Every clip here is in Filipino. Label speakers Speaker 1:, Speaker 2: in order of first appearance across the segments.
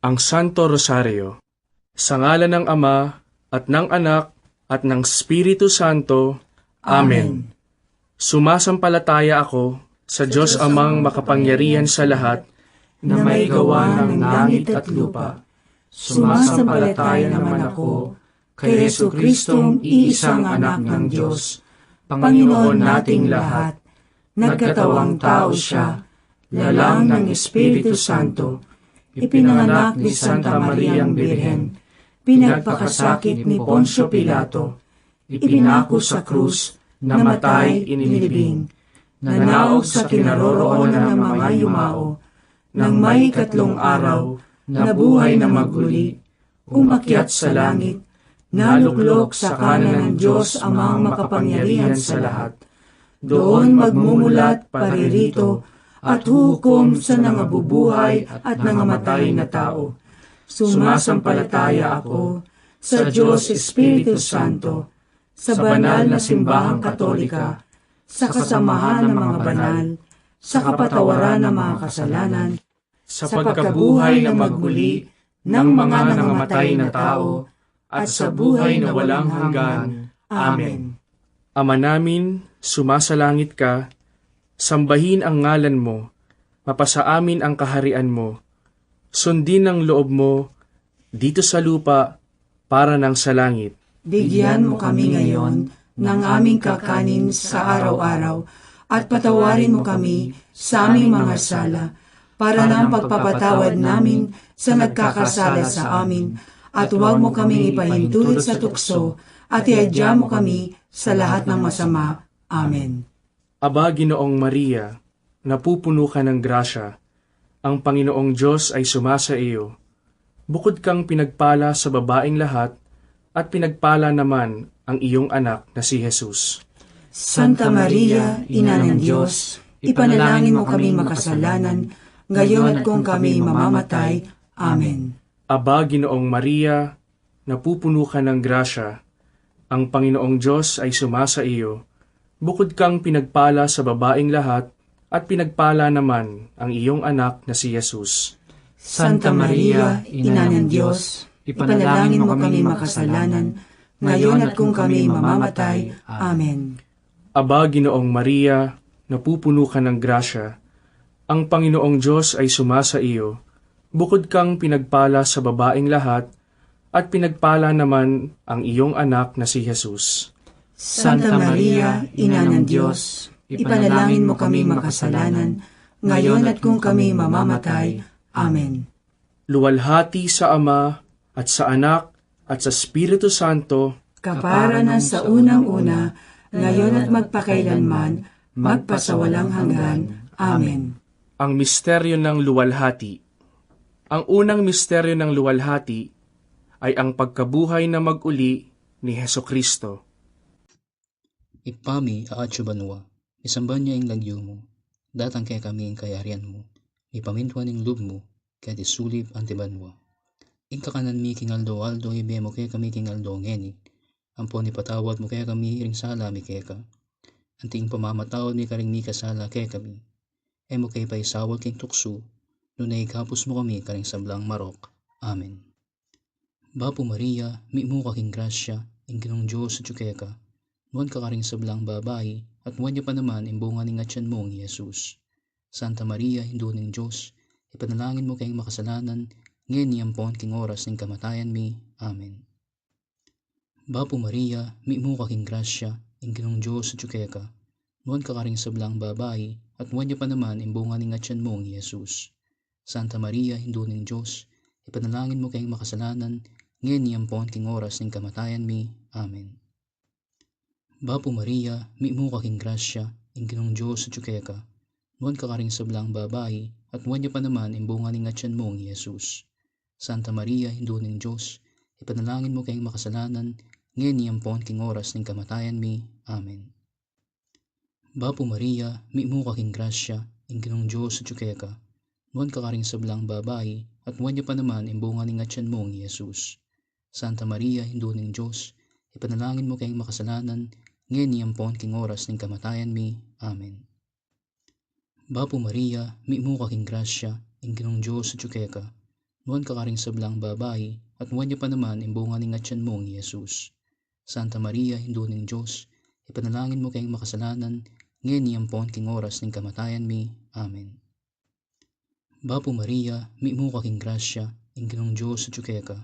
Speaker 1: Ang Santo Rosario. Sa ngalan ng Ama, at ng Anak, at ng Espiritu Santo. Amen. Sumasampalataya ako sa Diyos Amang makapangyarihan sa lahat,
Speaker 2: na may gawa ng langit at lupa. Sumasampalataya naman ako kay Jesucristong iisang anak ng Diyos, Panginoon nating lahat. Nagkatawang tao siya, lalang ng Espiritu Santo, ipinanganak ni Santa Mariang Birhen, pinagpakasakit ni Poncio Pilato, ipinako sa krus, namatay, inilibing, nanaog sa kinaroroonan ng mga yumao, nang may 3 araw, nabuhay na maguli, umakyat sa langit, naluklok sa kanan ng Diyos Amang makapangyarihan sa lahat. Doon magmumulat paririto at hukom sa nangabubuhay at nangamatay na tao. Sumasampalataya ako sa Diyos Espiritu Santo, sa banal na simbahang katolika, sa kasamahan ng mga banal, sa kapatawaran ng mga kasalanan,
Speaker 1: sa pagkabuhay na magmuli ng mga nangamatay na tao, at sa buhay na walang hanggan. Amen. Ama namin, sumasalangit ka, sambahin ang ngalan mo, mapasa amin ang kaharian mo, sundin ang loob mo, dito sa lupa, para ng sa langit.
Speaker 2: Bigyan mo kami ngayon ng aming kakanin sa araw-araw, at patawarin mo kami sa aming mga sala, para ng pagpapatawad namin sa nagkakasala sa amin, at huwag mo kaming ipahintulot sa tukso, at iadya mo kami sa lahat ng masama. Amen.
Speaker 1: Aba, Ginoong Maria, napupuno ka ng grasya, ang Panginoong Diyos ay sumasa iyo. Bukod kang pinagpala sa babaeng lahat, at pinagpala naman ang iyong anak na si Jesus.
Speaker 2: Santa Maria, Ina ng Diyos, ipanalangin mo kami makasalanan, ngayon at kung kami mamamatay. Amen.
Speaker 1: Aba, Ginoong Maria, napupuno ka ng grasya, ang Panginoong Diyos ay sumasa iyo. Bukod kang pinagpala sa babaeng lahat, at pinagpala naman ang iyong anak na si Jesus.
Speaker 2: Santa Maria, Ina ng Diyos, ipanalangin mo kami makasalanan, ngayon at kung kami mamamatay. Amen.
Speaker 1: Aba, Ginoong Maria, napupuno ka ng grasya, ang Panginoong Diyos ay sumasa iyo. Bukod kang pinagpala sa babaeng lahat, at pinagpala naman ang iyong anak na si Jesus.
Speaker 2: Santa Maria, Ina ng Diyos, ipanalangin mo kami makasalanan, ngayon at kung kami mamamatay. Amen.
Speaker 1: Luwalhati sa Ama, at sa Anak, at sa Espiritu Santo,
Speaker 2: kapara ng sa unang-una, ngayon at magpakailanman, magpasawalang hanggan. Amen.
Speaker 1: Ang misteryo ng luwalhati. Ang unang misteryo ng luwalhati ay ang pagkabuhay na mag-uli ni Hesukristo.
Speaker 3: Ipami aatyo banwa, isamban niya ang lagyo mo, datang kaya kami ang kayarian mo, ipamintwan ang loob mo, kaya disulip ang tibanwa. Ingkakanan mi kingaldo-aldo, ibe mo kaya kami kingaldo ngeni, ampon ipatawad mo kaya kami iring sala mi kaya ka, anting pamamatawad mi karing mi kasala kaya kami, mo kaya paisawag king tukso, nunay kapos mo kami karing sablang marok. Amen. Bapo Maria, mi mo kaking grasya, ingkinong Diyos at kaya ka, nuwan ka karing sablang babae, at nuwan niya pa naman imbunga ning atyan mong Jesus. Santa Maria, Hindu ning Diyos, ipanalangin mo kayong makasalanan, ngayon niyampon king oras ng kamatayan mi. Amen. Bapo Maria, mi mo kaking grasya, ingkinong Diyos at kaya ka, nuwan ka karing sablang babae, at nuwan niya pa naman imbunga ning atyan mong Jesus. Santa Maria, Hindu ning Diyos, ipanalangin mo kayong makasalanan, ngayon niyampon king oras ng kamatayan mi. Amen. Bapo Maria, mi mo kaking grasya, ingkinong Diyos at kaya ka, nuwan ka karing sablang babae, at nuwan niya pa naman imbunga ning atyan mong Jesus. Santa Maria, Hindu ning Diyos, ipanalangin mo kayong makasalanan, ngayon niyampon king oras ng kamatayan mi. Amen. Bapo Maria, mi mo kaking grasya, ingkinong Diyos at kaya ka, nuwan ka karing sablang babae, at nuwan niya pa naman imbunga ning atyan mong Jesus. Santa Maria, Hindu ning Diyos, ipanalangin mo kayong makasalanan, ngayon niyampon king oras ng kamatayan mi. Amen. Bapo Maria, mi mo kaking grasya, ingkinong Diyos at kaya ka, nuan kakaring sablang babae, at nuan niya pa naman imbunga ng atyan mong Jesus. Santa Maria, Hindu ng Diyos, ipanalangin mo kayong makasalanan, ngayon niyampon king oras ng kamatayan mi. Amen. Bapo Maria, mi mo kaking grasya, ingginong Diyos sa tsukeka,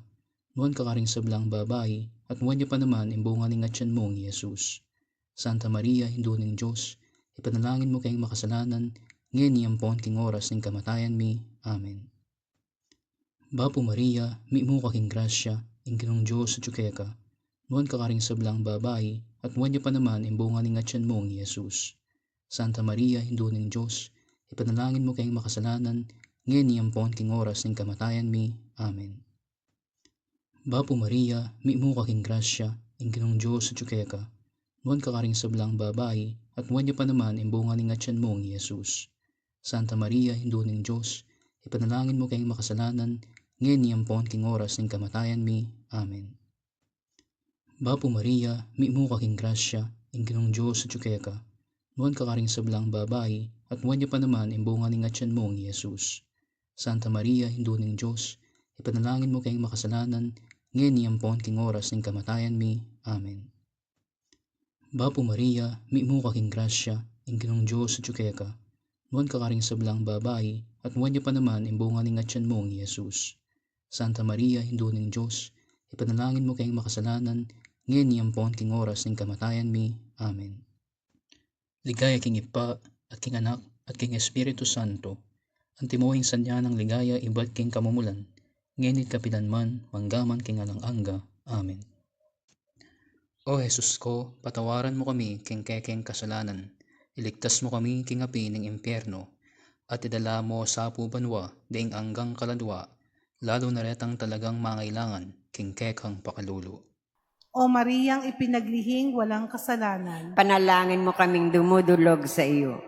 Speaker 3: nuan kakaring sablang babae, at nuan niya pa naman imbunga ng atyan mong Jesus. Santa Maria, Hindu ng Diyos, ipanalangin mo kayong makasalanan, ngayon niyampon king oras ng kamatayan mi. Amen. Bapo Maria, mi mo kaking grasya, ingginong Diyos sa tsukeka, nuan kakaring sablang babae, at nuan niya pa naman imbunga ng atyan mong Jesus. Santa Maria, Hindu ng Diyos, ipanalangin mo kayong makasalanan, ngayon niyampon king oras ng kamatayan mi. Amen. Bapo Maria, mi mo kaking grasya, ingginong Diyos sa tsukeka, nuan kakaring sablang babae, at nuan niya pa naman imbunga ng atyan mong Jesus. Santa Maria, Hindu ng Diyos, ipanalangin mo kayong makasalanan, ngayon niyampon king oras ng kamatayan mi. Amen. Bapo Maria, mi mo kaking grasya, ingginong Diyos sa tsukeka, nuan kakaring sablang babae, at nuan niya pa naman imbunga ng atyan mong Jesus. Santa Maria, Hindu ng Diyos, ipanalangin mo kayong makasalanan, ngayon niyampon king oras ng kamatayan mi. Amen. Bapo Maria, mi mo kaking grasya, ingginong Diyos sa tsukeka, nuan kakaring sablang babae, at nuan niya pa naman imbunga ng atyan mong Jesus. Santa Maria, Hindu ng Diyos, ipanalangin mo kayong makasalanan, ngayon niyampon king oras ng kamatayan mi. Amen. Ligaya king Ipa, at king Anak, at king Espiritu Santo, ang timuhing sanya ng ligaya iba't king kamumulan, ngayon kapilanman, manggaman king alang-angga. Amen. O Jesus ko, patawaran mo kami king kekeng kasalanan, iligtas mo kami king api ng impyerno, at idala mo sa pubanwa, daing anggang kaladwa, lalo na retang talagang mangailangan, king kekang pakalulu.
Speaker 2: O Mariang ipinaglihing walang kasalanan,
Speaker 4: Panalangin mo kaming dumudulog sa iyo.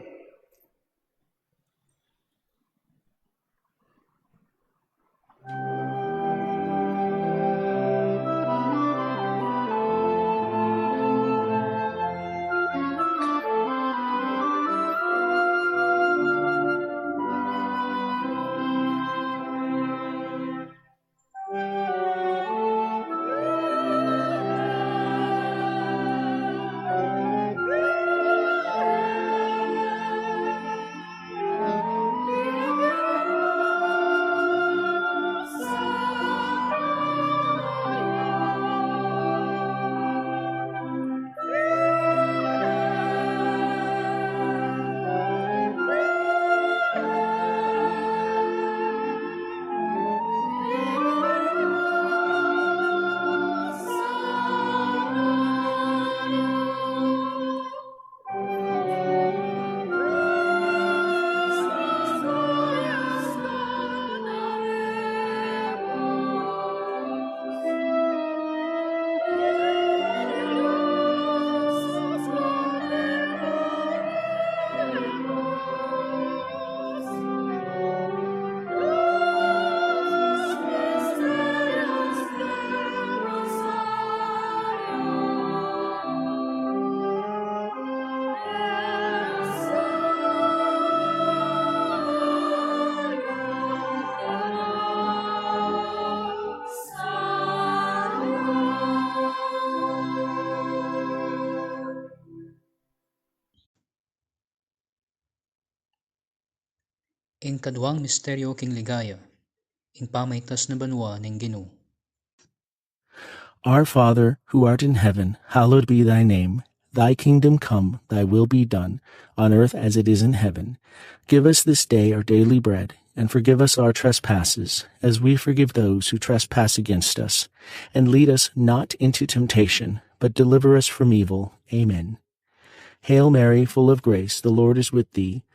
Speaker 3: In kaduang misteryo king ligaya, in pamaytas na banwa ng Ginoo.
Speaker 5: Our Father, who art in heaven, hallowed be thy name. Thy kingdom come, thy will be done, on earth as it is in heaven. Give us this day our daily bread, and forgive us our trespasses, as we forgive those who trespass against us. And lead us not into temptation, but deliver us from evil. Amen. Hail Mary, full of grace, the Lord is with thee.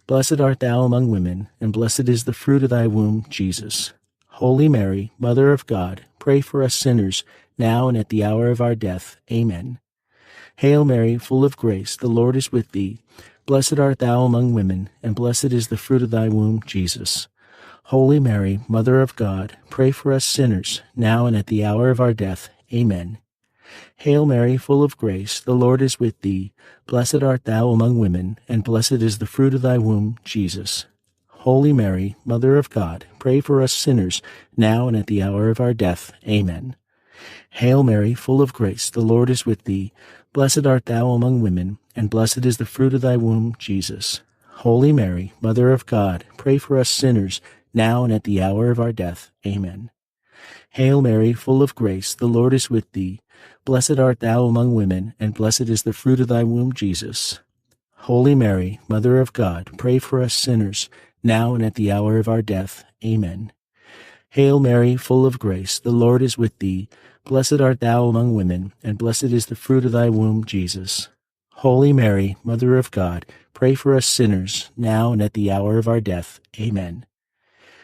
Speaker 5: Blessed art thou among women, and blessed is the fruit of thy womb, Jesus. Holy Mary, Mother of God, pray for us sinners, now and at the hour of our death. Amen. Hail Mary, full of grace, the Lord is with thee. Blessed art thou among women, and blessed is the fruit of thy womb, Jesus. Holy Mary, Mother of God, pray for us sinners, now and at the hour of our death. Amen. Hail Mary, full of grace, the Lord is with thee. Blessed art thou among women, and blessed is the fruit of thy womb, Jesus. Holy Mary, Mother of God, pray for us sinners, now and at the hour of our death. Amen. Hail Mary, full of grace, the Lord is with thee. Blessed art thou among women, and blessed is the fruit of thy womb, Jesus. Holy Mary, Mother of God, pray for us sinners, now and at the hour of our death. Amen. Hail Mary, full of grace, the Lord is with thee. Blessed art thou among women, and blessed is the fruit of thy womb, Jesus. Holy Mary, Mother of God, pray for us sinners, now and at the hour of our death. Amen. Hail Mary, full of grace, the Lord is with thee. Blessed art thou among women, and blessed is the fruit of thy womb, Jesus. Holy Mary, Mother of God, pray for us sinners, now and at the hour of our death. Amen.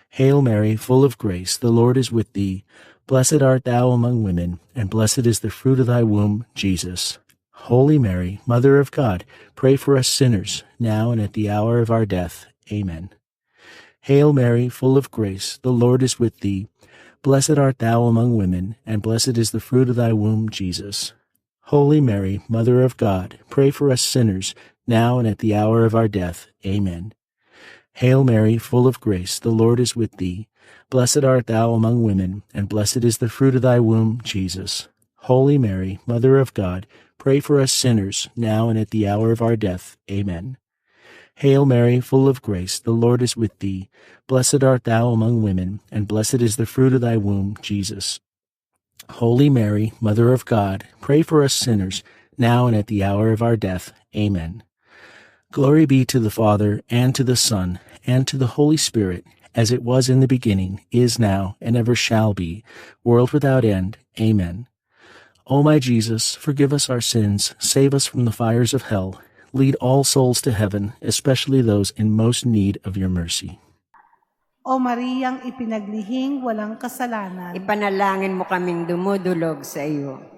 Speaker 5: Hail Mary, full of grace, the Lord is with thee. Blessed art thou among women, and blessed is the fruit of thy womb, Jesus. Holy Mary, Mother of God, pray for us sinners, now and at the hour of our death. Amen. Hail Mary, full of grace, the Lord is with thee. Blessed art thou among women, and blessed is the fruit of thy womb, Jesus. Holy Mary, Mother of God, pray for us sinners, now and at the hour of our death. Amen. Hail Mary, full of grace, the Lord is with thee. Blessed art thou among women, and blessed is the fruit of thy womb, Jesus. Holy Mary, Mother of God, pray for us sinners, now and at the hour of our death. Amen. Hail Mary, full of grace, the Lord is with thee. Blessed art thou among women, and blessed is the fruit of thy womb, Jesus. Holy Mary, Mother of God, pray for us sinners, now and at the hour of our death. Amen. Glory be to the Father, and to the Son, and to the Holy Spirit, as it was in the beginning, is now, and ever shall be, world without end. Amen. O my Jesus, forgive us our sins, save us from the fires of hell, lead all souls to heaven, especially those in most need of your mercy.
Speaker 2: O Mariyang ipinaglihing walang kasalanan,
Speaker 4: Ipanalangin mo kaming dumudulog sa iyo.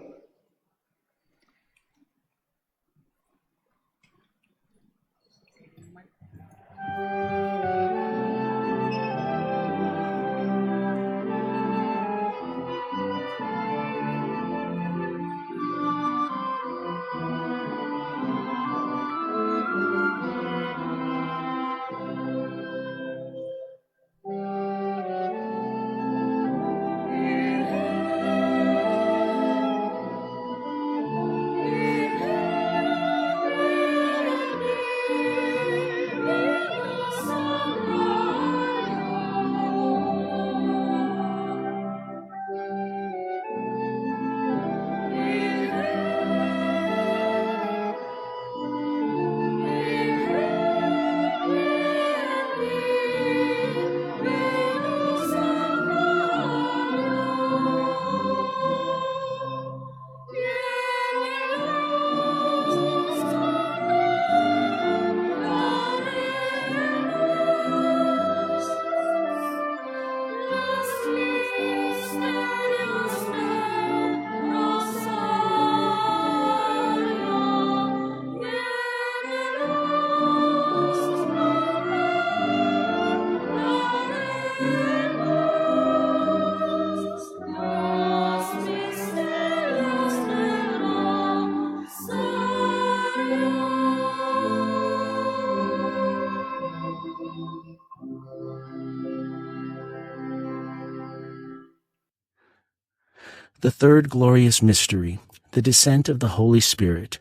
Speaker 5: The third glorious mystery, the descent of the Holy Spirit.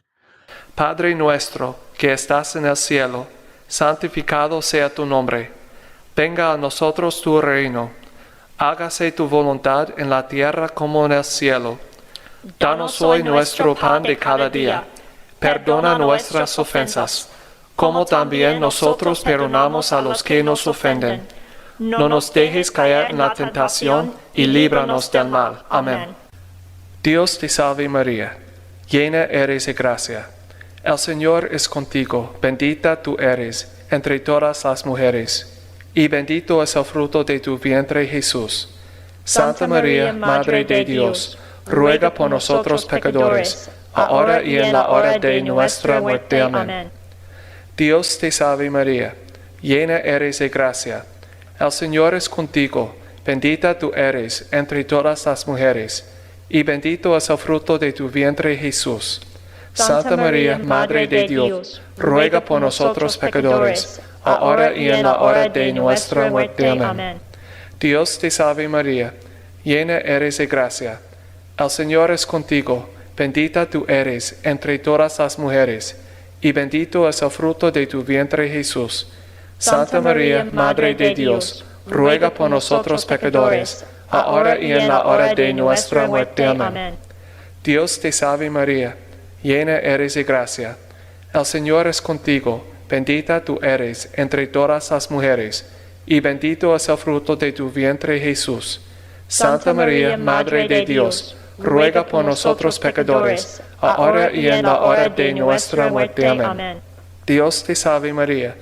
Speaker 6: Padre nuestro, que estás en el cielo, santificado sea tu nombre. Venga a nosotros tu reino. Hágase tu voluntad en la tierra como en el cielo. Danos hoy nuestro pan de cada día. Perdona nuestras ofensas, como también nosotros perdonamos a los que nos ofenden. No nos dejes caer en la tentación y líbranos del mal. Amén. Dios te salve María, llena eres de gracia. El Señor es contigo, bendita tú eres entre todas las mujeres, y bendito es el fruto de tu vientre Jesús. Santa María, Madre de Dios, ruega por nosotros pecadores, ahora y en la hora de nuestra muerte. Amén. Dios te salve María, llena eres de gracia. El Señor es contigo, bendita tú eres entre todas las mujeres, y bendito es el fruto de tu vientre Jesús. Santa María, Madre de Dios, ruega por nosotros pecadores, ahora y en la hora de nuestra muerte. Amén. Dios te salve María, llena eres de gracia. El Señor es contigo, bendita tú eres entre todas las mujeres, y bendito es el fruto de tu vientre Jesús. Santa María, Madre de Dios, ruega por nosotros pecadores, ahora y en la hora de nuestra muerte. Amén. Dios te salve María, llena eres de gracia. El Señor es contigo, bendita tú eres entre todas las mujeres, y bendito es el fruto de tu vientre Jesús. Santa María, Madre de Dios, ruega por nosotros pecadores, ahora y en la hora de nuestra muerte. Amén. Dios te salve María,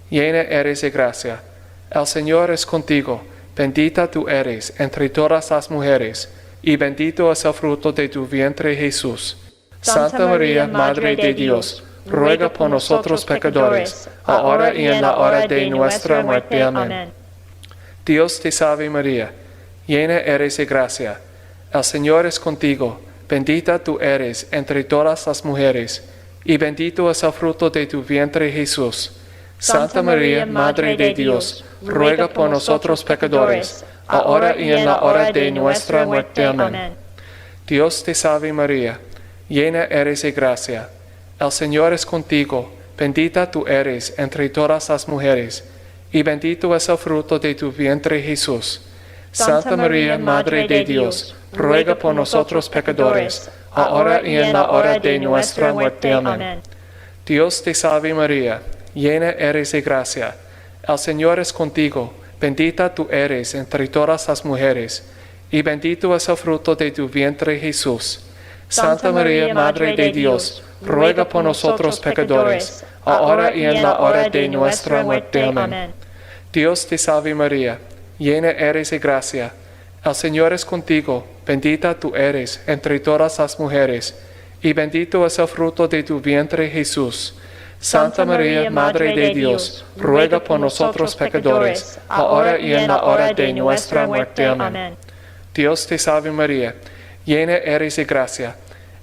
Speaker 6: llena eres de gracia. El Señor es contigo, bendita tú eres entre todas las mujeres, y bendito es el fruto de tu vientre Jesús. Santa María, Madre de Dios, ruega por nosotros pecadores, ahora y en la hora de nuestra muerte. Amén. Dios te salve María, llena eres de gracia. El Señor es contigo, bendita tú eres entre todas las mujeres, y bendito es el fruto de tu vientre Jesús. Santa María, Madre de Dios, ruega por nosotros pecadores, ahora y en la hora de nuestra muerte. Amén. Dios te salve María, llena eres de gracia. El Señor es contigo, bendita tú eres entre todas las mujeres, y bendito es el fruto de tu vientre Jesús. Santa María, Madre de Dios, ruega por nosotros pecadores, ahora y en la hora de nuestra muerte. Amén. Dios te salve María, llena eres de gracia. El Señor es contigo, bendita tú eres entre todas las mujeres, y bendito es el fruto de tu vientre Jesús. Santa María, Madre de Dios, ruega por nosotros pecadores, ahora y en la hora de nuestra muerte. Amén. Dios te salve María, llena eres de gracia. El Señor es contigo, bendita tú eres entre todas las mujeres, y bendito es el fruto de tu vientre Jesús. Santa María, Madre de Dios, ruega por nosotros pecadores, ahora y en la hora de nuestra muerte. Amén. Dios te salve María, llena eres de gracia.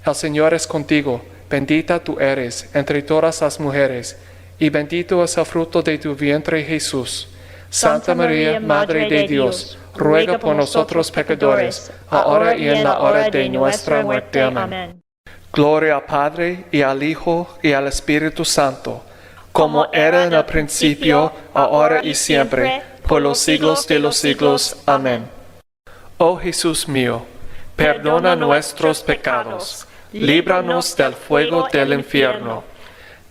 Speaker 6: El Señor es contigo, bendita tú eres entre todas las mujeres, y bendito es el fruto de tu vientre Jesús. Santa María, Madre de Dios, ruega por nosotros pecadores, ahora y en la hora de nuestra muerte. Amén. Gloria al Padre, y al Hijo, y al Espíritu Santo, como era en el principio, ahora y siempre, por los siglos de los siglos. Amén. Oh Jesús mío, perdona nuestros pecados, líbranos del fuego del infierno,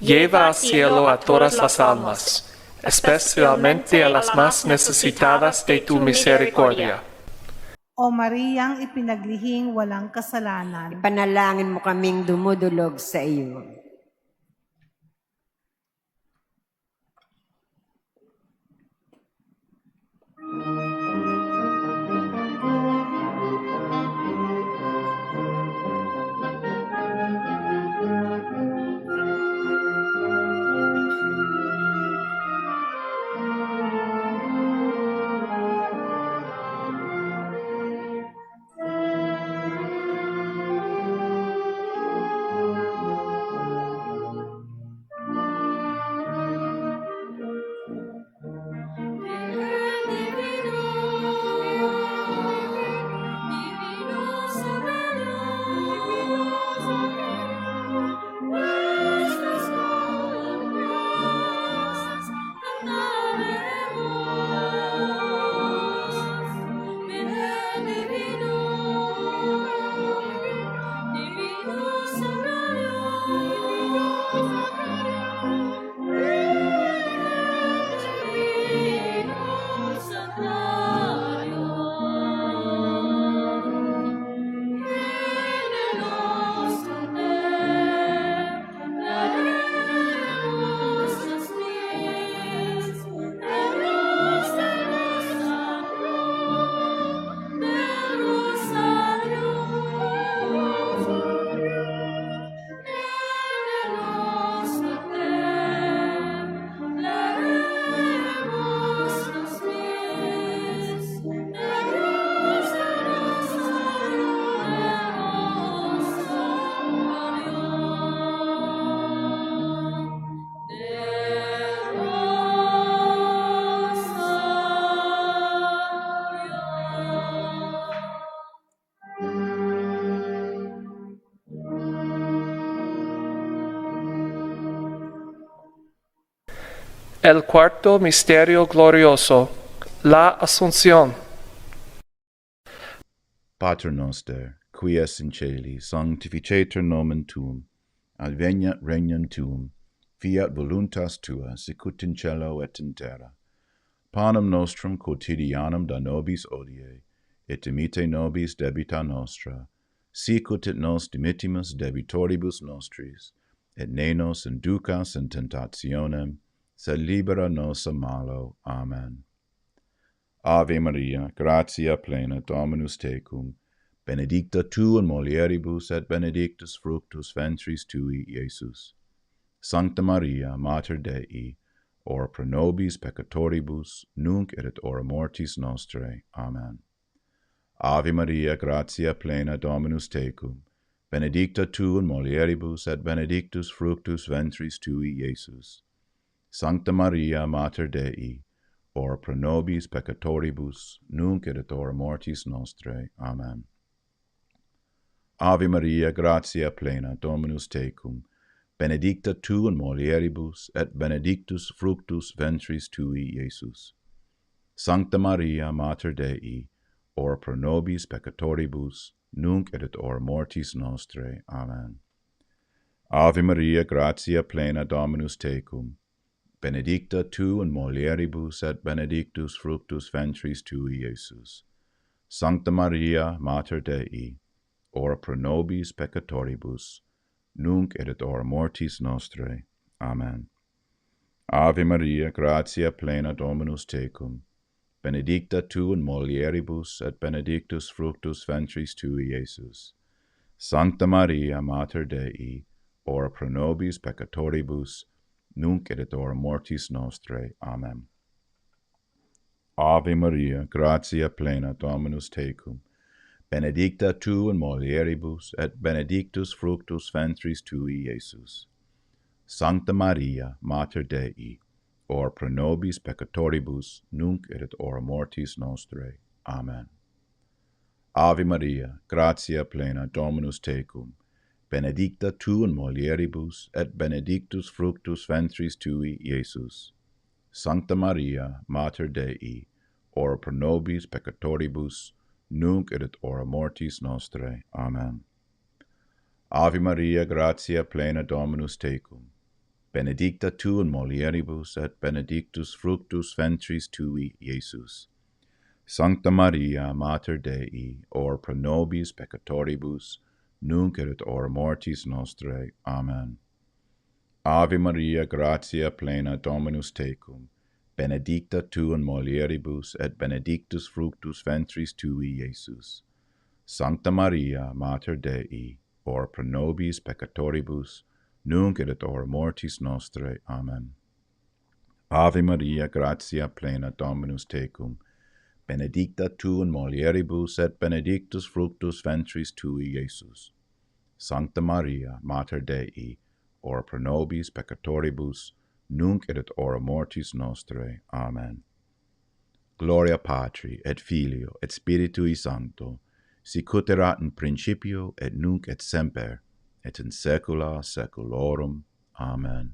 Speaker 6: lleva al cielo a todas las almas, especialmente a las más necesitadas de tu misericordia.
Speaker 2: O Mariang ipinaglihing walang kasalanan,
Speaker 4: Panalangin mo kaming dumudulog sa iyo.
Speaker 6: El cuarto misterio glorioso, la Asunción.
Speaker 7: Pater noster, qui es in celi, sanctificetur nomen tuum, adveniat regnum tuum, fiat voluntas tua, sicut in cielo et in terra. Panem nostrum quotidianum da nobis odie, et dimite nobis debita nostra, sicut et nos dimittimus debitoribus nostris, et ne nos inducas in tentationem, sed libera nos a malo. Amen. Ave Maria, gratia plena, Dominus tecum, benedicta tu in mulieribus et benedictus fructus ventris tui, Iesus. Sancta Maria, Mater Dei, ora pro nobis peccatoribus, nunc et hora mortis nostrae. Amen. Ave Maria, gratia plena, Dominus tecum, benedicta tu in mulieribus et benedictus fructus ventris tui, Iesus. Sancta Maria, Mater Dei, ora pro nobis peccatoribus, nunc et hora mortis nostrae. Amen. Ave Maria, gratia plena, Dominus tecum, benedicta tu in mulieribus, et benedictus fructus ventris tui, Iesus. Sancta Maria, Mater Dei, ora pro nobis peccatoribus, nunc et hora mortis nostrae. Amen. Ave Maria, gratia plena, Dominus tecum, benedicta tu in mulieribus, et benedictus fructus ventris tui, Iesus. Sancta Maria, Mater Dei, ora pro nobis peccatoribus, nunc et hora mortis nostrae. Amen. Ave Maria, gratia plena, Dominus tecum, benedicta tu in mulieribus, et benedictus fructus ventris tui, Iesus. Sancta Maria, Mater Dei, ora pro nobis peccatoribus, nunc et hora mortis nostrae. Amen. Ave Maria, gratia plena, Dominus tecum, benedicta tu in mulieribus, et benedictus fructus ventris tui, Iesus. Sancta Maria, Mater Dei, ora pro nobis peccatoribus, nunc et hora mortis nostrae. Amen. Ave Maria, gratia plena, Dominus tecum, benedicta tu in mulieribus, et benedictus fructus ventris tui, Iesus. Sancta Maria, Mater Dei, ora pro nobis peccatoribus, nunc et hora mortis nostrae. Amen. Ave Maria, gratia plena, Dominus tecum, benedicta tu in mulieribus, et benedictus fructus ventris tui, Iesus. Sancta Maria, Mater Dei, ora pro nobis peccatoribus, nunc et hora mortis nostrae. Amen. Ave Maria, gratia plena, Dominus tecum, benedicta tu in mulieribus, et benedictus fructus ventris tui, Iesus. Sancta Maria, Mater Dei, ora pro nobis peccatoribus, nunc et hora mortis nostrae. Amen. Ave Maria, gratia plena, Dominus tecum, benedicta tu in mulieribus, et benedictus fructus ventris tui, Iesus. Sancta Maria, Mater Dei, ora pro nobis peccatoribus, nunc et hora mortis nostrae. Amen. Gloria Patri, et Filio, et Spiritui Sancto, sicut erat in principio, et nunc et semper, et in saecula saeculorum. Amen.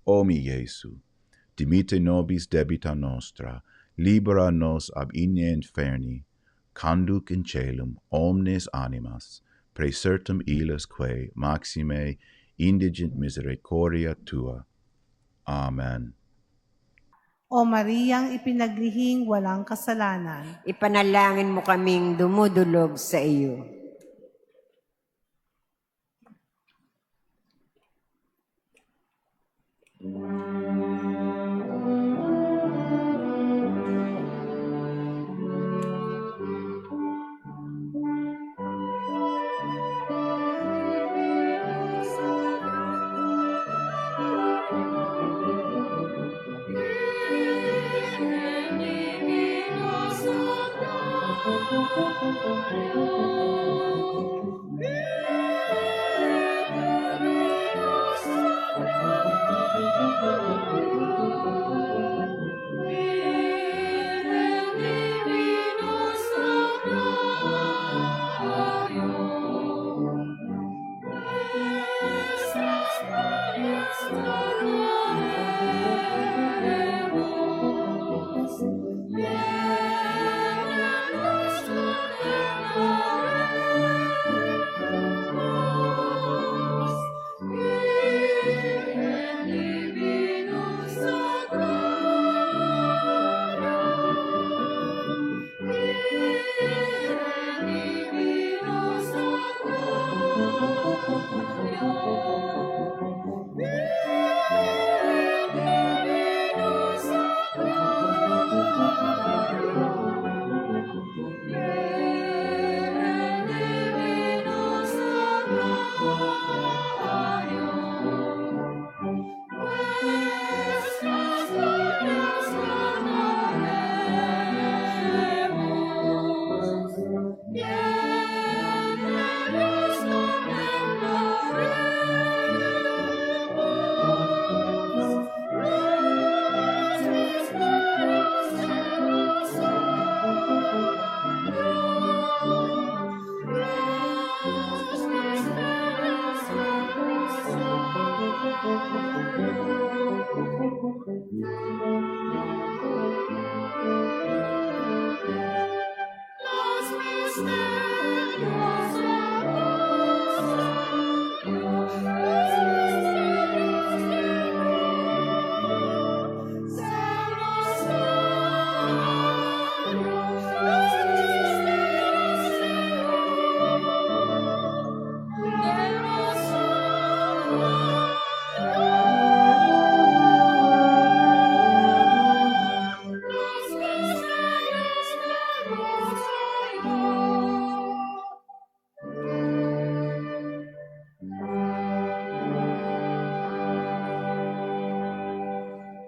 Speaker 7: O mi Iesu, dimite nobis debita nostra, libera nos ab igne inferni, conduc in caelum omnes animas, praesertum illes quae maxime indigent misericordia tua. Amen.
Speaker 2: O Mariang ipinaglihing walang kasalanan,
Speaker 4: Ipanalangin mo kaming dumudulog sa iyo.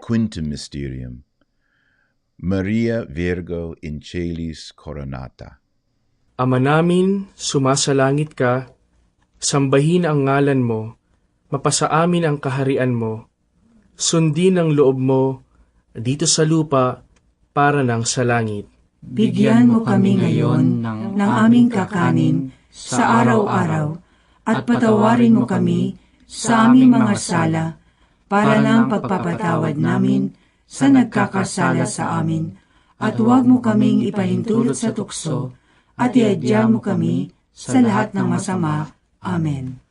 Speaker 7: Quintum Mysterium. Maria Virgo in Caelis Coronata.
Speaker 1: Ama namin, sumasalangit ka, sambahin ang ngalan mo, mapasa amin ang kaharian mo, sundin ang loob mo, dito sa lupa, para nang sa langit.
Speaker 2: Bigyan mo kami ngayon ng aming kakanin sa araw-araw at patawarin mo kami sa aming mga sala para ng pagpapatawad namin sa nagkakasala sa amin at huwag mo kaming ipahintulot sa tukso at iadya mo kami sa lahat ng masama. Amen.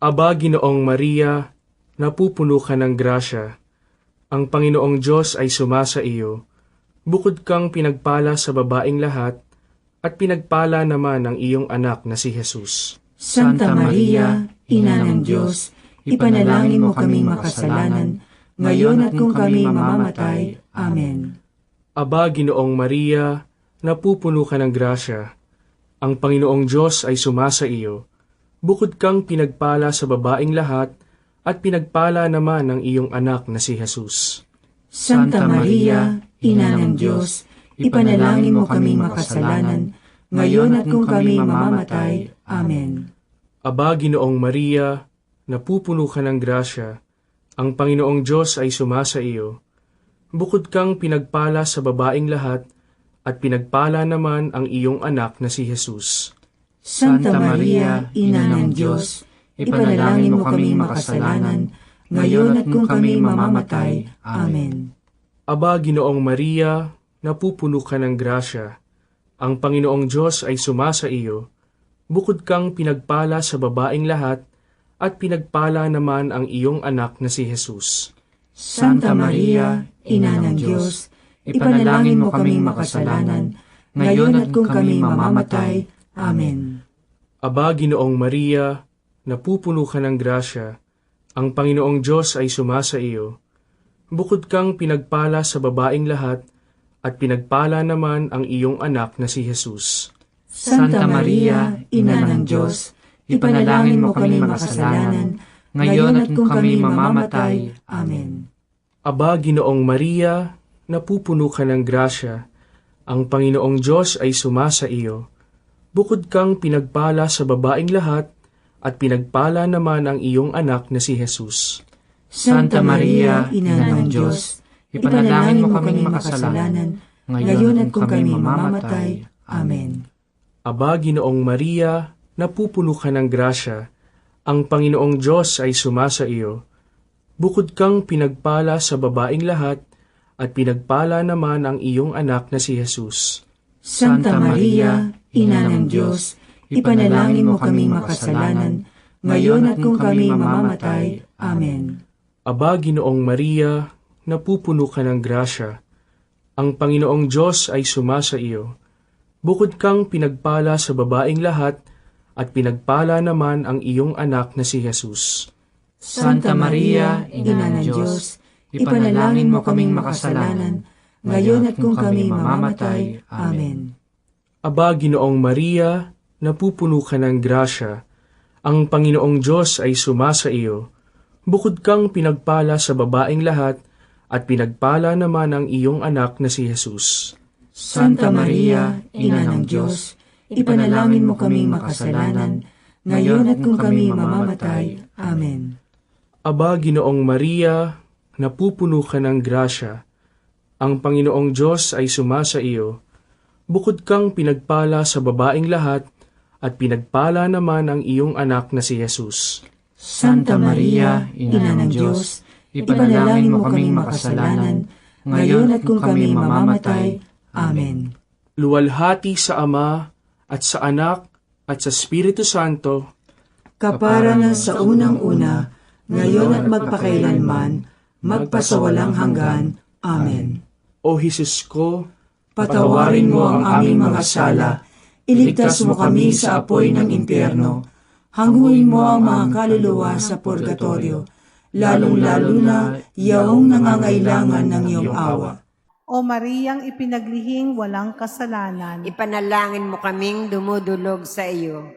Speaker 1: Aba, Ginoong Maria, napupuno ka ng grasya. Ang Panginoong Diyos ay sumasa iyo. Bukod kang pinagpala sa babaing lahat, at pinagpala naman ang iyong anak na si Jesus.
Speaker 2: Santa Maria, Ina ng Diyos, ipanalangin mo kaming makasalanan, ngayon at kung kami mamamatay. Amen.
Speaker 1: Aba, Ginoong Maria, napupuno ka ng grasya. Ang Panginoong Diyos ay sumasa iyo. Bukod kang pinagpala sa babaing lahat, at pinagpala naman ang iyong anak na si Jesus.
Speaker 2: Santa Maria, Ina ng Diyos, ipanalangin mo kaming makasalanan, ngayon at kung kami mamamatay. Amen.
Speaker 1: Aba, Ginoong Maria, napupuno ka ng grasya. Ang Panginoong Diyos ay sumasa iyo. Bukod kang pinagpala sa babaing lahat, at pinagpala naman ang iyong anak na si Jesus.
Speaker 2: Santa Maria, Ina ng Diyos, ipanalangin mo kaming makasalanan, ngayon at kung kami mamamatay. Amen.
Speaker 1: Aba, Ginoong Maria, napupuno ka ng grasya. Ang Panginoong Diyos ay sumasa iyo. Bukod kang pinagpala sa babaing lahat, at pinagpala naman ang iyong anak na si Jesus.
Speaker 2: Santa Maria, Ina ng Diyos, ipanalangin mo kaming makasalanan, ngayon at kung kami mamamatay. Amen.
Speaker 1: Aba, Ginoong Maria, napupuno ka ng grasya. Ang Panginoong Diyos ay sumasa iyo. Bukod kang pinagpala sa babaing lahat, at pinagpala naman ang iyong anak na si Jesus.
Speaker 2: Santa Maria, Ina ng Diyos, ipanalangin mo kaming makasalanan, ngayon at kung kami mamamatay. Amen.
Speaker 1: Aba, Ginoong Maria, napupuno ka ng grasya. Ang Panginoong Diyos ay sumasa iyo. Bukod kang pinagpala sa babaing lahat, at pinagpala naman ang iyong anak na si Jesus.
Speaker 2: Santa Maria, Ina ng Diyos, ipanalangin mo kaming makasalanan, ngayon at kung kami mamamatay. Amen.
Speaker 1: Aba, Ginoong Maria, napupuno ka ng grasya. Ang Panginoong Diyos ay sumasa iyo. Bukod kang pinagpala sa babaing lahat, at pinagpala naman ang iyong anak na si Jesus.
Speaker 2: Santa Maria, Ina ng Diyos, ipanalangin mo kaming makasalanan, ngayon at kung kami mamamatay. Amen.
Speaker 1: Aba, Ginoong Maria, napupuno ka ng grasya. Ang Panginoong Diyos ay sumasa iyo. Bukod kang pinagpala sa babaing lahat, at pinagpala naman ang iyong anak na si Jesus.
Speaker 2: Santa Maria, Ina ng Diyos, ipanalangin mo kaming makasalanan, ngayon at kung kami mamamatay. Amen.
Speaker 1: Aba, Ginoong Maria, napupuno ka ng grasya. Ang Panginoong Diyos ay sumasa iyo. Bukod kang pinagpala sa babaing lahat, at pinagpala naman ang iyong anak na si Jesus.
Speaker 2: Santa Maria, Ina ng Diyos, ipanalangin mo kaming makasalanan, ngayon at kung kami mamamatay. Amen.
Speaker 1: Aba, Ginoong Maria, napupuno ka ng grasya. Ang Panginoong Diyos ay sumasa iyo. Bukod kang pinagpala sa babaing lahat, at pinagpala naman ang iyong anak na si Jesus.
Speaker 2: Santa Maria, Ina ng Diyos, ipanalangin mo kaming makasalanan, ngayon at kung kami mamamatay. Amen.
Speaker 1: Luwalhati sa Ama, at sa Anak, at sa Espiritu Santo,
Speaker 2: kapara na sa unang-una, ngayon at magpakailanman, magpasawalang hanggan. Amen.
Speaker 1: O Jesus ko,
Speaker 2: Patawarin mo ang aming mga sala, iligtas mo kami sa apoy ng impyerno, hanguin mo ang mga kaluluwa sa purgatorio, lalong-lalo na yaong nangangailangan ng iyong awa.
Speaker 8: O Mariyang ipinaglihing walang kasalanan,
Speaker 4: Ipanalangin mo kaming dumudulog sa iyo.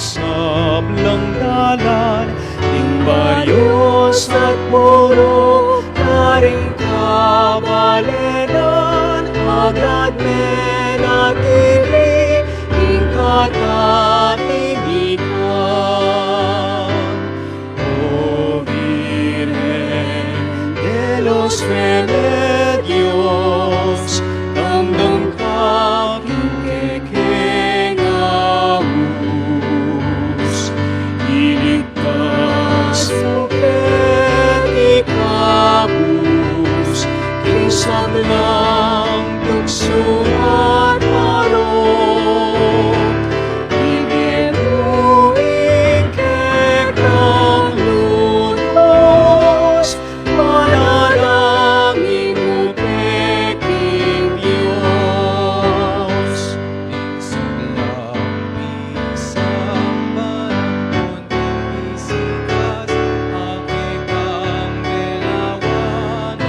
Speaker 1: sablang dalan, timbayos at puro, taring kabalenan, agad menatili, ingkat at ibigan. O Virgen de los Remedios, damdam ka kikikingawus, iligtas mo petikabus, kinsablang tukso at marong, bigyan mo ikekang lutos, manalangin mo peking Diyos. Isang isang banang isikas, akikang belawan, o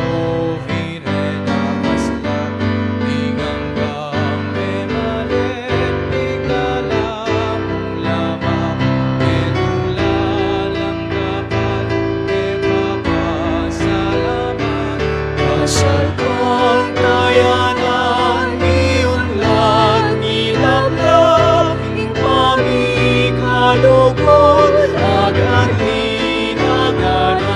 Speaker 1: Virgen Amaslang, biganggang bemalit, bigalamu lamang, medulalang dapat, epapasalamat, kasalpan kayanan, iunlad, nilablab, impamikalugod, agad hinaganap.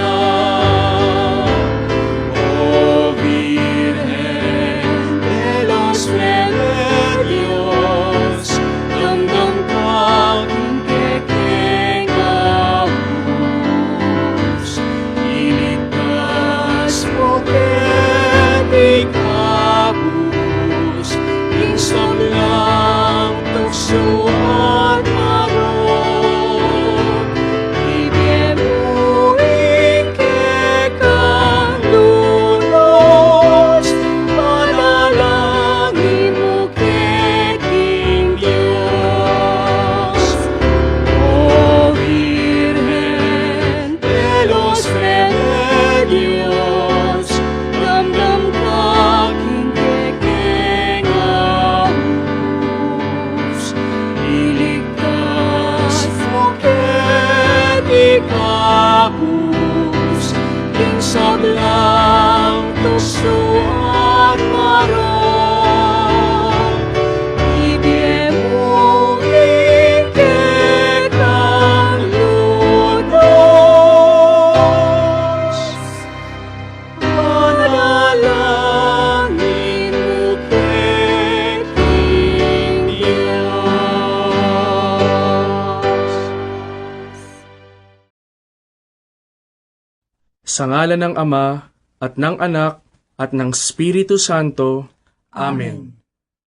Speaker 1: O Virgen de los Remedios, damdam ka kikikingawus, iligtas mo petikabus, insablang tukso at marong, bigyan mo ikekang lunos, manalangin mo keking Diyos. O Virgen de los Remedios, damdam ka kikikingawus, iligtas mo petikabus, kinsablang tukso at marong, bigyan mo ikekang lunos, manalangin mo keking Diyos. Sa ngalan ng Ama, at ng Anak, at ng Espiritu Santo. Amen.